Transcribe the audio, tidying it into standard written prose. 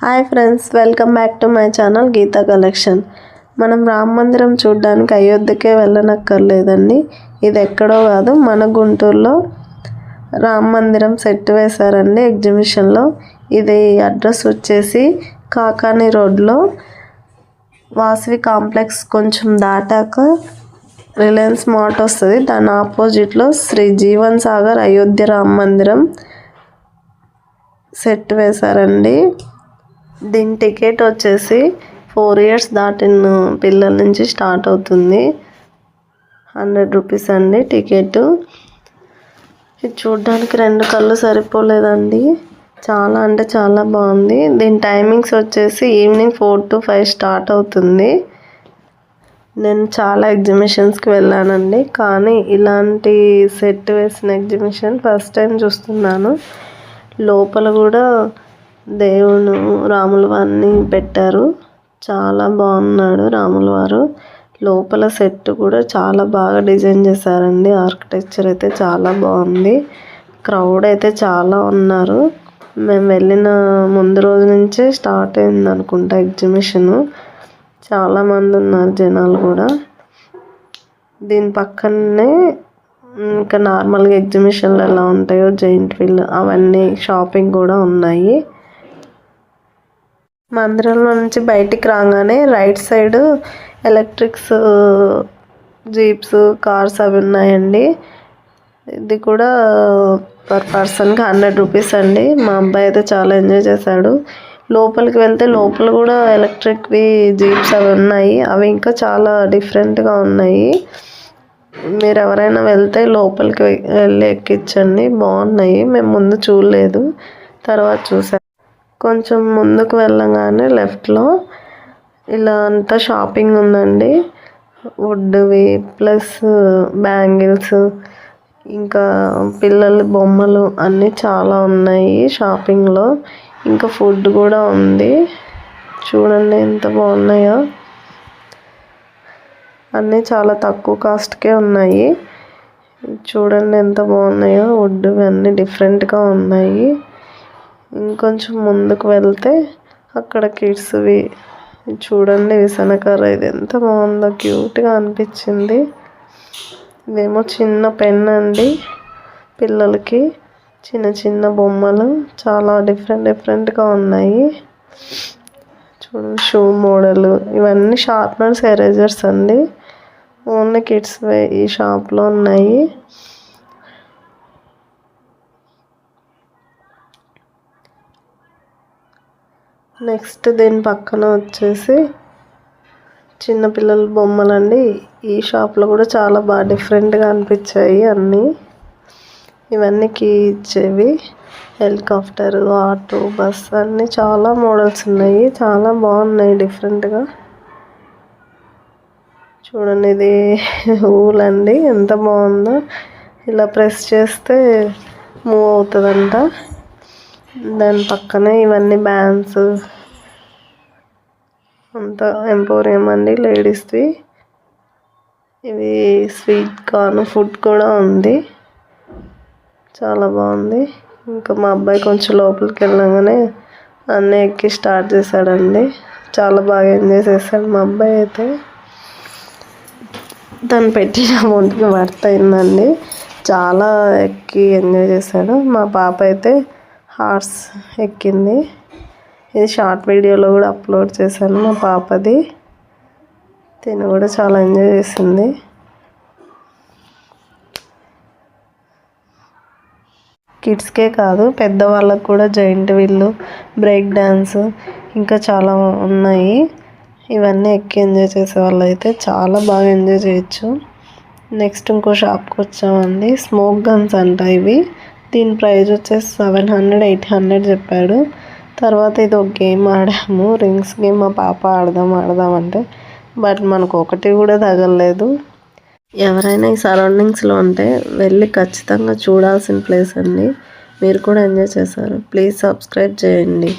Hi friends, welcome back to my channel Geeta collection. మనం రామ మందిరం చూడడానికి అయోధ్యకే వెళ్ళనక్కర్లేదండి. ఇది ఎక్కడో కాదు, మన గుంటూరులో రామ మందిరం సెట్ వేశారండి ఎగ్జిబిషన్లో. ఇది అడ్రస్ వచ్చేసి కాకాని రోడ్లో వాసవి కాంప్లెక్స్ కొంచెం దాటాక రిలయన్స్ మార్ట్ వస్తుంది. దాని ఆపోజిట్లో శ్రీ జీవన్ సాగర్ అయోధ్య రామ మందిరం సెట్ వేశారండి. దీని టికెట్ వచ్చేసి 4 years దాటిన పిల్లల నుంచి స్టార్ట్ అవుతుంది. 100 రూపీస్ అండి టికెట్. ఇది చూడడానికి 2 కళ్ళు సరిపోలేదండి. చాలా అంటే చాలా బాగుంది. దీని టైమింగ్స్ వచ్చేసి ఈవినింగ్ 4 to 5 స్టార్ట్ అవుతుంది. నేను చాలా ఎగ్జిబిషన్స్కి వెళ్ళానండి, కానీ ఇలాంటి సెట్ వేసిన ఎగ్జిబిషన్ ఫస్ట్ టైం చూస్తున్నాను. లోపల కూడా దేవుడు రాముల వారిని పెట్టారు. చాలా బాగున్నాడు రాముల వారు. లోపల సెట్ కూడా చాలా బాగా డిజైన్ చేశారండి. ఆర్కిటెక్చర్ అయితే చాలా బాగుంది. క్రౌడ్ అయితే చాలా ఉన్నారు. మేము వెళ్ళిన ముందు రోజు నుంచే స్టార్ట్ అయింది అనుకుంటా ఎగ్జిబిషను. చాలామంది ఉన్నారు జనాలు కూడా. దీని పక్కనే ఇంకా నార్మల్గా ఎగ్జిబిషన్లు ఎలా ఉంటాయో జైంట్ వీల్ అవన్నీ షాపింగ్ కూడా ఉన్నాయి. మందిరంలో నుంచి బయటికి రాగానే right side electrics jeeps cars అవి ఉన్నాయండి. ఇది కూడా పర్ పర్సన్కి 100 రూపీస్ అండి. మా అబ్బాయి అయితే చాలా ఎంజాయ్ చేశాడు. లోపలికి వెళ్తే లోపల కూడా ఎలక్ట్రిక్వి జీప్స్ అవి ఉన్నాయి. అవి ఇంకా చాలా డిఫరెంట్గా ఉన్నాయి. మీరు ఎవరైనా వెళ్తే లోపలికి వెళ్ళి ఎక్కించండి, బాగున్నాయి. మేము ముందు చూడలేదు, తర్వాత చూసాం. కొంచెం ముందుకు వెళ్ళగానే లెఫ్ట్లో ఇలా అంతా షాపింగ్ ఉందండి. వుడ్వి ప్లస్ బ్యాంగిల్స్, ఇంకా పిల్లల బొమ్మలు అన్నీ చాలా ఉన్నాయి షాపింగ్లో. ఇంకా ఫుడ్ కూడా ఉంది. చూడండి ఎంత బాగున్నాయో. అన్నీ చాలా తక్కువ కాస్ట్కే ఉన్నాయి. చూడండి ఎంత బాగున్నాయో. వుడ్వి అన్నీ డిఫరెంట్గా ఉన్నాయి. ఇంకొంచెం ముందుకు వెళ్తే అక్కడ కిడ్స్వి చూడండి. విసనకర్ర ఇది ఎంత బాగుందో, క్యూట్గా అనిపించింది. ఇదేమో చిన్న పెన్ అండి పిల్లలకి. చిన్న చిన్న బొమ్మలు చాలా డిఫరెంట్గా ఉన్నాయి. చూడండి షూ మోడల్. ఇవన్నీ షార్ప్నర్స్, ఎరేజర్స్ అండి. ఓన్లీ కిడ్స్వే ఈ షాప్లో ఉన్నాయి. నెక్స్ట్ దీని పక్కన వచ్చేసి చిన్నపిల్లల బొమ్మలండి. ఈ షాప్లో కూడా చాలా బాగా డిఫరెంట్గా అనిపించాయి అన్నీ. ఇవన్నీ కీ ఇచ్చేవి. హెలికాప్టర్, ఆటో, బస్ అన్నీ చాలా మోడల్స్ ఉన్నాయి. చాలా బాగున్నాయి డిఫరెంట్గా. చూడండి ఇది ఊలండి, ఎంత బాగుందో. ఇలా ప్రెస్ చేస్తే మూవ్ అవుతుందంట. దాని పక్కనే ఇవన్నీ బ్యాండ్స్ అంతా ఎంపోరియం అండి లేడీస్వి. ఇవి స్వీట్ కార్న్ ఫుడ్ కూడా ఉంది. చాలా బాగుంది. ఇంకా మా అబ్బాయి కొంచెం లోపలికి వెళ్ళగానే అన్నీ ఎక్కి స్టార్ట్ చేశాడండి. చాలా బాగా ఎంజాయ్ చేశాడు మా అబ్బాయి అయితే. తను పెట్టిన అమౌంట్కి వర్త్ అయిందండి. చాలా ఎక్కి ఎంజాయ్ చేశాడు. మా పాప అయితే హార్స్ ఎక్కింది. ఇది షార్ట్ వీడియోలో కూడా అప్లోడ్ చేశాను మా పాపది. తిను కూడా చాలా ఎంజాయ్ చేసింది. కిడ్స్కే కాదు పెద్దవాళ్ళకు కూడా జైంట్ వీల్, బ్రేక్ డ్యాన్స్ ఇంకా చాలా ఉన్నాయి. ఇవన్నీ ఎక్కి ఎంజాయ్ చేసే వాళ్ళు అయితే చాలా బాగా ఎంజాయ్ చేయొచ్చు. నెక్స్ట్ ఇంకో షాప్కి వచ్చామండి. స్మోక్ గన్స్ అంట ఇవి. దీని ప్రైస్ వచ్చేసి 700, 800 చెప్పాడు. తర్వాత ఇది ఒక గేమ్ ఆడాము, రింగ్స్ గేమ్. మా పాప ఆడదామంటే బట్ మనకు ఒకటి కూడా తగలలేదు. ఎవరైనా ఈ సరౌండింగ్స్లో ఉంటే వెళ్ళి ఖచ్చితంగా చూడాల్సిన ప్లేస్ అండి. మీరు కూడా ఎంజాయ్ చేశారు. ప్లీజ్ సబ్స్క్రైబ్ చేయండి.